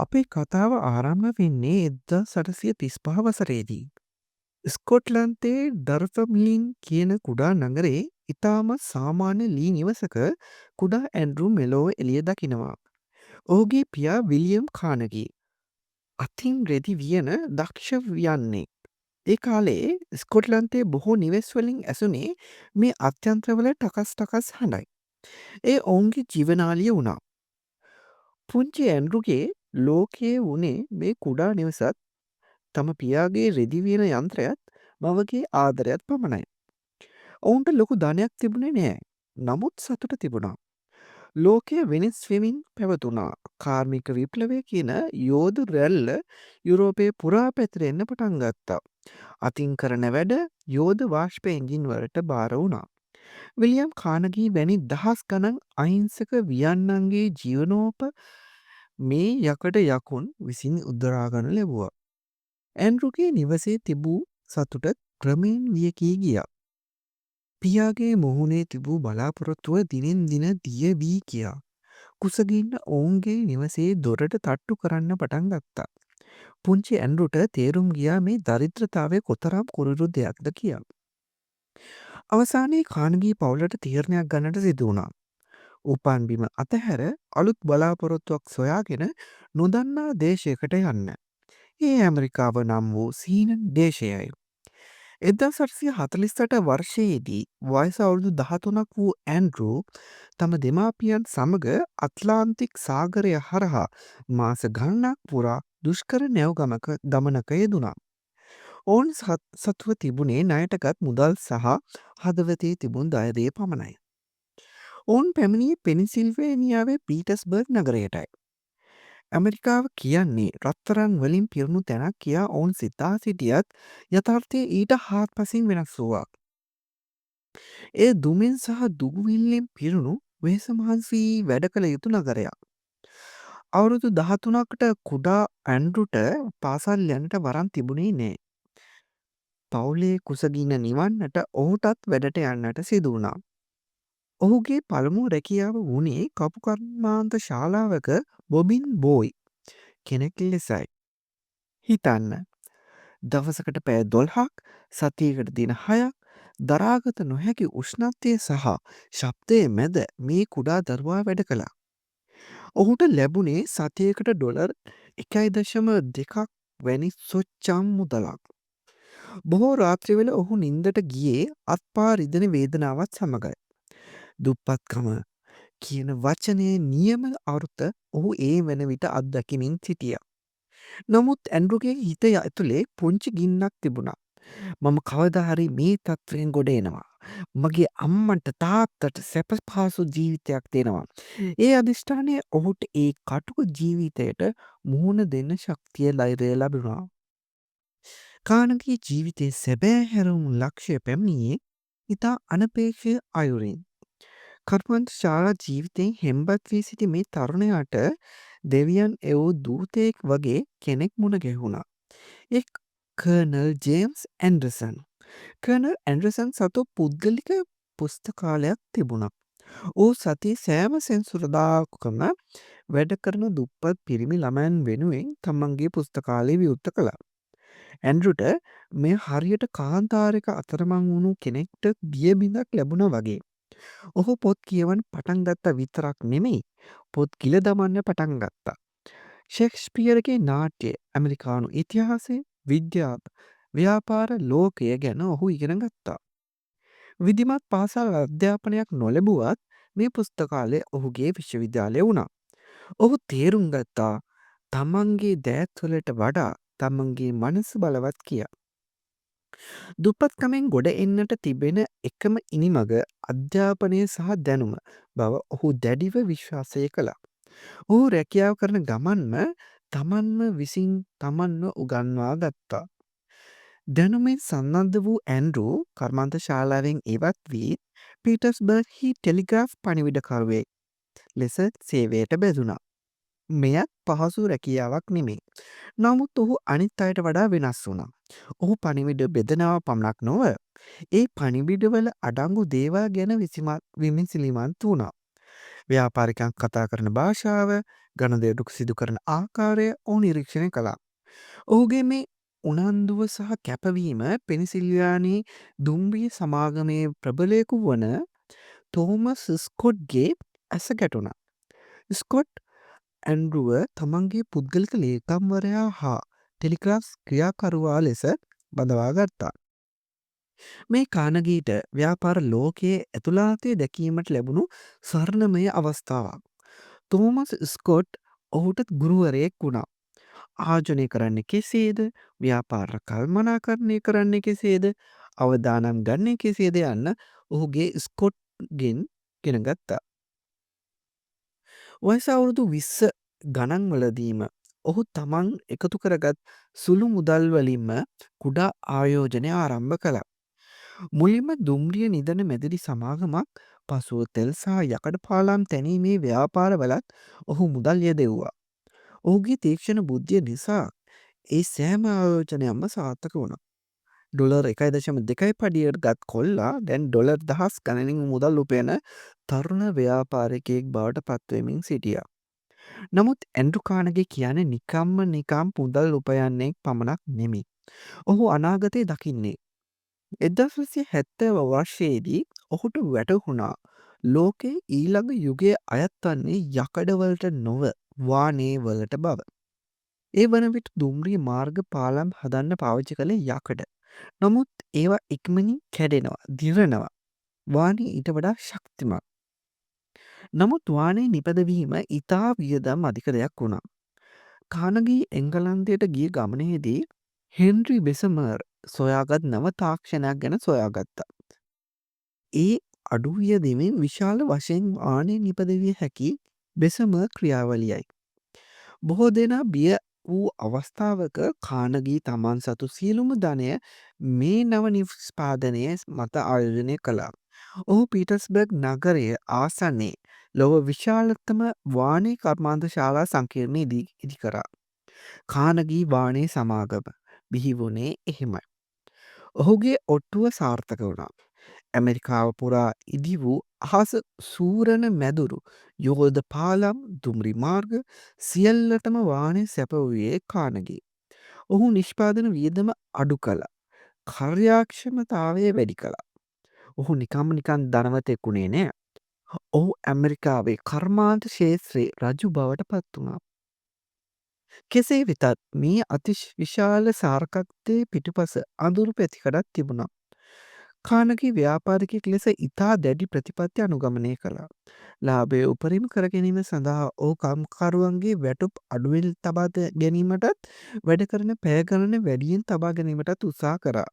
අපේ කතාව ආරම්භ වෙන්නේ 1835 වසරේදී. ස්කොට්ලන්තයේ ඩර්ෆම්ලින් කියන කුඩා නගරේ ඉතාම සාමාන්‍ය ලී නිවසක කුඩා ඇන්ඩ්‍රු මෙලෝව එළිය දකිනවා. ඔහුගේ පියා විලියම් කානගී. අතින් රෙදි වියන දක්ෂ වියන්නේ. ඒ කාලේ ස්කොට්ලන්තයේ බොහෝ නිවෙස්වලින් ඇසුනේ මේ අත්‍යන්ත්‍රවල ටකස් ටකස් හඬයි. ඒ ඔවුන්ගේ ජීවනාලිය වුණා. පුංචි ඇන්ඩ්රුගේ ලෝකයේ වුණේ මේ කුඩා නිවසත් තම පියාගේ රෙදිවියන යන්ත්‍රයත් මවගේ ආදරයත් පමණයි. ඔවුන්ට ලොකු ධනයක් තිබුණේ නෑ. නමුත් සතුට තිබුණා. ලෝකය වෙනස් වෙමින් පැවතුනා. කාර්මික විප්ලවය කියන යෝධ රැල්ල යුරෝපයේ පුරා පැතිරෙන්න පටන් ගත්තා. අතින් කරන වැඩ යෝධ වාෂ්ප එන්ජින් වලට බාර වුණා. විලියම් කානගී වැනි දහස් ගණන් අහිංසක වියන්නන්ගේ ජීවනෝප මේ යකඩ යකුන් විසින් උදරාගනු ලැබුවා. ඇන්ඩ්‍රුගේ නිවසේ තිබූ සතුට ක්‍රමයෙන් වියකී ගියා. පියාගේ මුහුණේ තිබූ බලාපොරොත්තුව දිනෙන් දින දිය වී ගියා. කුසගින්න ඔවුන්ගේ නිවසේ දොරට තට්ටු කරන්න පටන් ගත්තා. පුංචි ඇන්ඩ්‍රුට තේරුම් ගියා මේ දරිද්‍රතාවය කොතරම් කුරුරු දෙයක්ද කියලා. අවසානයේ කානගී පවුලට තීරණයක් ගන්නට සිදු වුණා. උපන් බිම අතහැර අලුත් බලාපොරොත්තුවක් සොයාගෙන නොදන්නා දේශයකට යන්න. ඒ ඇමරිකාව නම් වූ සීන දේශයයි. 1848 වර්ෂයේදී වයස අවුරුදු 13ක් වූ ඇන්ඩ්‍රූ තම දෙමාපියන් සමග අත්ලාන්තික් සාගරය හරහා මාස ගණනක් පුරා දුෂ්කර නැව් ගමනක යෙදුණා. ඔවුන් සතුව තිබුණේ ණයටගත් මුදල් සහ හදවතේ තිබුණු දයදේ පමණයි. ඔවුන් පැමිණියේ පෙනිසිල්වේනියාවේ පීටර්ස්බර්ග් නගරයටයි. ඇමරිකාව කියන්නේ රත්තරන් වලින් පිරුණු තැනක් කියා ඔවුන් සිතා සිටියත් යථාර්ථය ඊට හාත්පසින් වෙනස් වූවක්. ඒ දුමින් සහ දුගුවිල්ලෙන් පිරුණු වෙහෙස මහන්සී වැඩ කළ යුතු නගරයක්. අවුරුදු 13කට කුඩා ඇන්ඩ්‍රුට පාසල් යන්නට වරන් තිබුණේ නෑ. පවුලේ කුසගින්න නිවන්නට ඔහුටත් වැඩට යන්නට සිදු වුණා. ඔහුගේ පළමු රැකියාව වුණේ කපුකර්මාන්ත ශාලාවක බොබින් බෝයි කෙනෙක් ලෙසයි. හිතන්න දවසකට පැය 12ක් සතියකට දින 6ක් දරාගත නොහැකි උෂ්ණත්වය සහ ශබ්දයේ මැද මේ කුඩා දරුවා වැඩ කළා. ඔහුට ලැබුණේ සතියකට ඩොලර් 1.2ක් වැනි සොච්චම් මුදලක්. බොහෝ රාත්‍රිවල ඔහු නින්දට ගියේ අත්පා රිදෙන වේදනාවත් සමගයි. දුප්පත්කම කියන වචනයේ නියම අර්ථ ඔහු ඒ වන විට අත්දකිමින් සිටියා. නමුත් ඇන්ඩ්‍රුගේ හිත ඇතුලේ පුංචි ගින්නක් තිබුණා. මම කවදා හරි මේ තත්ත්වයෙන් ගොඩ එනවා. මගේ අම්මන්ට තාත්තට සැප පහසු ජීවිතයක් දෙනවා. ඒ අදිෂ්ඨානය ඔහුට ඒ කටුක ජීවිතයට මුහුණ දෙන්න ශක්තිය ලැබුණා. කානගී ජීවිතයේ සැබෑ හැරවුම් ලක්ෂ්‍ය පැමිණියේ ඉතා අනපේක්ෂිත අයුරින්. කර්මන්ත ශාලා ජීවිතයෙන් හෙම්බත් වී සිටි මේ තරුණයාට දෙවියන් එවූ දූතයෙක් වගේ කෙනෙක් මුණ ගැහුණා. ඒ colonel James Anderson. Colonel Anderson සතු පුද්ගලික පුස්තකාලයක් තිබුණා. ඔහු සතියේ සෑම සෙන්සුරදාකම වැඩ කරන දුප්පත් පිරිමි ළමයන් වෙනුවෙන් තමන්ගේ පුස්තකාලය විවෘත කළා. ඇන්ඩ්‍රුට මේ හරියට කාන්තාරයක අතරමං වුණු කෙනෙක්ට බියබිඳක් ලැබුණා වගේ. ඔහු පොත් කියවන්න පටන් ගත්තා විතරක් නෙමෙයි පොත් ගිල දමන්න පටන් ගත්තා. ෂෙක්ස්පියර්ගේ නාට්‍ය, ඇමරිකානු ඉතිහාසය, විද්‍යාව, ව්‍යාපාර ලෝකය ගැන ඔහු ඉගෙන ගත්තා. විධිමත් පාසල් අධ්‍යාපනයක් නොලැබුවත් මේ පුස්තකාලය ඔහුගේ විශ්වවිද්‍යාලය වුණා. ඔහු තේරුම් ගත්තා තමන්ගේ දෑත්වලට වඩා තමන්ගේ මනස බලවත් කියා. දුප්පත්කමෙන් ගොඩ එන්නට තිබෙන එකම ඉනිමඟ අධ්‍යාපනය සහ දැනුම බව ඔහු දැඩිව විශ්වාසය කළා. ඔහු රැකියාව කරන ගමන්ම තමන්ම විසින් තමන්ව උගන්වා ගත්තා. දැනුමෙන් සන්නද්ධ වූ ඇන්ඩ්‍රූ කර්මාන්ත ශාලාවෙන් ඉවත් වී පීටර්ස්බර්ග්හි ටෙලිග්‍රාෆ් පණිවිඩකරුවෙක් ලෙස සේවයට බැඳුණා. මෙයත් පහසු රැකියාවක් නෙමෙයි. නමුත් ඔහු අනිත් අයට වඩා වෙනස් වුණා. ඔහු පණිවිඩ බෙදනවා පමණක් නොව ඒ පණිවිඩවල අඩංගු දේවල් ගැන විමසිලිමත් වුණා. ව්‍යාපාරිකයන් කතා කරන භාෂාව, ගණදෙනු සිදු කරන ආකාරය ඔහු නිරීක්ෂණය කළා. ඔහුගේ මේ උනන්දුව සහ කැපවීම පෙනිසිල්වානී දුම්රිය සමාගමේ ප්‍රබලයකු වන තෝමස් ස්කොට්ගේ ඇස ගැටුණා. ස්කොට් ඇන්ඩරුව තමන්ගේ පුද්ගලික ලේකම්වරයා හා ටෙලිග්‍රාෆ් ක්‍රියාකරුවා ලෙස බඳවා ගත්තා. මේ කානගීට ව්‍යාපාර ලෝකයේ ඇතුළාතය දැකීමට ලැබුණු ස්වර්ණමය අවස්ථාවක්. තෝමස් ස්කොට් ඔහුට ගුරුවරයෙක් වුණා. ආයෝජනය කරන්නේ කෙසේද? ව්‍යාපාර කල්පනාකරණය කරන්නේ කෙසේද? අවදානම් ගන්නේ කෙසේද යන්න ඔහුගේ ස්කොට්ගෙන් ඉගෙන ගත්තා. වයස අවුරුදු 20 ගණන්වලදීම ඔහු තමන් එකතු කරගත් සුළු මුදල් වලින්ම කුඩා ආයෝජනය ආරම්භ කළා. මුලින්ම දුම්රිය නිදන මැදිරි සමාගමක්, පසුව තෙල් සහ යකඩ පාලම් තැනීමේ ව්‍යාපාරවලත් ඔහු මුදල් යෙදෙව්වා. ඔහුගේ තීක්ෂණ බුද්ධිය නිසා ඒ සෑම ආයෝජනයක්ම සාර්ථක වුණා. ඩොලර් 1.2 පඩියට ගත් කොල්ලා දැන් ඩොලර් දහස් ගණනින් මුදල් උපයන තරුණ ව්‍යාපාරිකයෙක් බවට පත්වෙමින් සිටියා. නමුත් ඇන්ඩ්‍රු කානගේ කියන්නේ නිකම් මුදල් උපයන්නෙක් පමණක් නෙමෙයි. ඔහු අනාගතය දකින්නේ. 1970 වර්ෂයේදී ඔහුට වැටහුණා ලෝකයේ ඊළඟ යුගයේ අයත් වන්නේ යකඩවලට නොව වානේ වලට බව. ඒ වන විට දුම්රිය මාර්ග පාලම් හදන්න පාවිච්චි කළේ යකඩ. නමුත් ඒවා ඉක්මනින් කැඩෙනවා, දිරනවා. වානේ ඊට වඩා ශක්තිමත්. නමුත් වානේ නිපදවීම ඉතා වියදම් අධික දෙයක් වුණා. කානගී එංගලන්තයට ගිය ගමනේදී හෙන්රි බෙසමර් සොයාගත් නව තාක්ෂණයක් ගැන සොයාගත්තා. ඒ අඩු වියදමින් විශාල වශයෙන් වානේ නිපදවිය හැකි බෙසමර් ක්‍රියාවලියයි. බොහෝ දෙනා බිය වූ අවස්ථාවක කානගී තමන් සතු සියලුම ධනය මේ නව නිෂ්පාදනය මත ආයෝජනය කළා. ඔහු පීටර්ස්බර්ග් නගරය ආසන්නයේ ලොව විශාලතම වානේ කර්මාන්තශාලා සංකීර්ණය ඉදි කරා. කානගී වානේ සමාගම බිහි වුණේ එහෙමයි. ඔහුගේ ඔට්ටුව සාර්ථක වුණා. ඇමරිකාව පුරා ඉදි වූ අහස සූරණ මැදුරු යෝධ පාලම් දුම්රි මාර්ග සියල්ලටම වානේ සැපවූයේ කානගී. ඔහු නිෂ්පාදන වියදම අඩු කළා. කාර්යක්ෂමතාවය වැඩි කළා. ඔහු නිකන් ධනවතෙක් වුණේ නෑ. ඔහු ඇමරිකාවේ කර්මාන්ත ක්ෂේත්‍රයේ රජු බවට පත් වුණා. කෙසේ වෙතත් මේ අති විශාල සාර්ථකත්වයේ පිටුපස අඳුරු පැතිකඩක් තිබුණා. කානගී ව්‍යාපාරිකයෙක් ලෙස ඉතා දැඩි ප්‍රතිපත්ති අනුගමනය කළා. ලාභය උපරිම කර ගැනීම සඳහා ඔහු කම්කරුවන්ගේ වැටුප් අඩුවෙන් තබා ගැනීමටත් වැඩ කරන පැය ගණන වැඩියෙන් තබා ගැනීමටත් උත්සාහ කරා.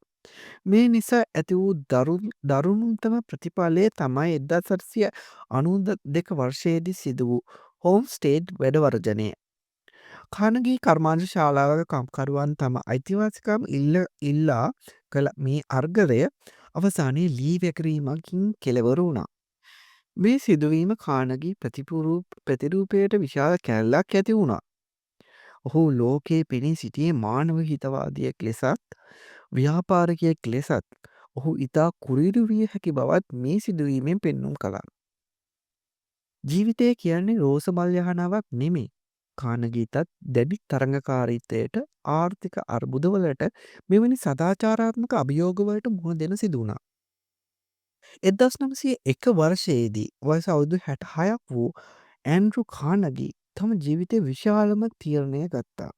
මේ නිසා ඇති වූ දරුණුතම ප්‍රතිඵලය තමයි 1992 වර්ෂයේදී සිදු වූ හෝම්ස්ටේඩ් වැඩවර්ජනය. කානගී කර්මාන්ත ශාලාවක කම්කරුවන් තම අයිතිවාසිකම් ඉල්ලා කළ මේ අර්ගලය අවසානයේ ලී වැකිරීමකින් කෙළවර වුණා. මේ සිදුවීම කානගී ප්‍රතිරූපයට විශාල කැල්ලක් ඇති වුණා. ඔහු ලෝකයේ පෙනී සිටියේ මානව හිතවාදියෙක් ලෙසත් ව්‍යාපාරිකයෙක් ලෙසත් ඔහු ඉතා කුරිරු විය හැකි බවත් මේ සිදුවීමෙන් පෙන්නුම් කළා. ජීවිතය කියන්නේ රෝස මල් යහනාවක් නෙමෙයි. කානගීතත් දැඩි තරඟකාරීත්වයට ආර්ථික අර්බුදවලට මෙවැනි සදාචාරාත්මක අභියෝගවලට මුහුණ දෙන සිදු වුණා. 1901 වර්ෂයේදී වයස අවුරුදු 66ක් වූ ඇන්ඩ්‍රු කානගී තම ජීවිතයේ විශාලම තීරණය ගත්තා.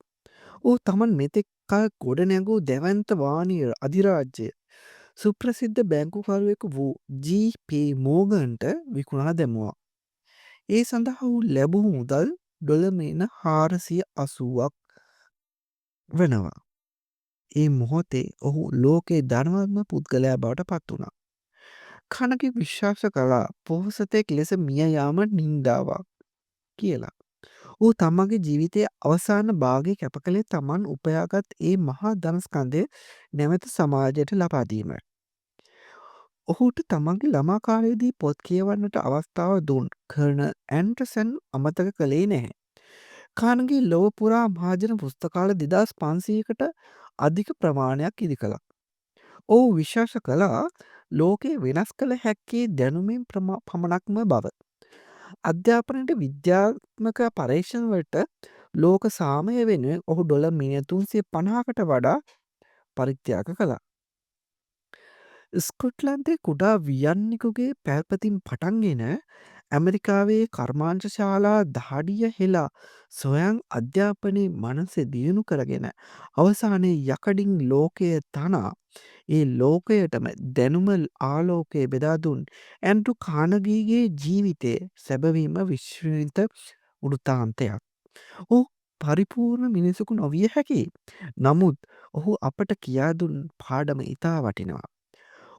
ඔහු තමන් මෙතෙක් කල ගොඩනැගූ දැවැන්ත වාණිය අධිරාජ්‍යය සුප්‍රසිද්ධ බැංකුකරුවෙකු වූ ජී.පී. මෝගන්ට විකුණා දැමුවා. ඒ සඳහා ඔහු ලැබූ මුදල් ඩොලර් මිලියන 480ක් වෙනවා. ඒ මොහොතේ ඔහු ලෝකයේ ධනවත්ම පුද්ගලයා බවට පත් වුණා. කානගී විශ්වාස කළා පොහොසතෙක් ලෙස මිය යාම නින්දාවක් කියලා. ඔහු තමන්ගේ ජීවිතයේ අවසාන භාගය කැප කළේ තමන් උපයාගත් ඒ මහා ධනස්කන්ධය නැවත සමාජයට ලබා දීමයි. ඔහුට තමන්ගේ ළමා කාලයේදී පොත් කියවන්නට අවස්ථාව දුන් කර්නල් ඇන්ඩර්සන් අමතක කළේ නැහැ. කානගී ලොව පුරා මහජන පුස්තකාල 2500කට අධික ප්‍රමාණයක් ඉදි කළා. ඔහු විශ්වාස කළා ලෝකය වෙනස් කළ හැක්කේ දැනුමින් පමණක්ම බව. අධ්‍යාපනයට විද්‍යාත්මක පරීක්ෂණ වලට ලෝක සාමය වෙනුවෙන් ඔහු $350කට වඩා පරිත්‍යාග කළා. ස්කොට්ලන්තේ කුඩා වියන්නිකුගේ පැල්පතින් පටන්ගෙන ඇමරිකාවේ කර්මාංශ ශාලා දහඩිය හෙලා සොයන් අධ්‍යාපනයේ මනස දියුණු කරගෙන අවසානයේ යකඩින් ලෝකය තනා ඒ ලෝකයටම දැනුම ආලෝකය බෙදා දුන් ඇන්ඩ්‍රු කානගීගේ ජීවිතය සැබවීම විශ්වවිත වෘතාන්තයක්. ඔහු පරිපූර්ණ මිනිසකු නොවිය හැකි. නමුත් ඔහු අපට කියා දුන් පාඩම ඉතා වටිනවා.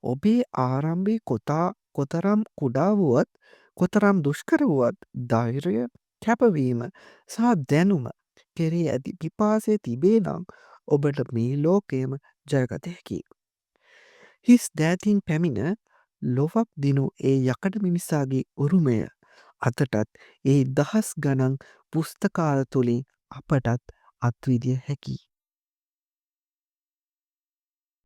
ඔබේ ආරම්භය කොතරම් කුඩා වුවත් කොතරම් දුෂ්කර වුවත් ධෛර්යය කැපවීම සහ දැනුම කෙරේ ඇති පිපාසය තිබේ නම් ඔබට මේ ලෝකයම ජයගත හැකියි. හිස් දෑතින් පැමිණ ලොවක් දිනු ඒ යකඩ මිනිසාගේ උරුමය අතටත් ඒ දහස් ගණන් පුස්තකාල තුළින් අපටත් අත්විදිය හැකි.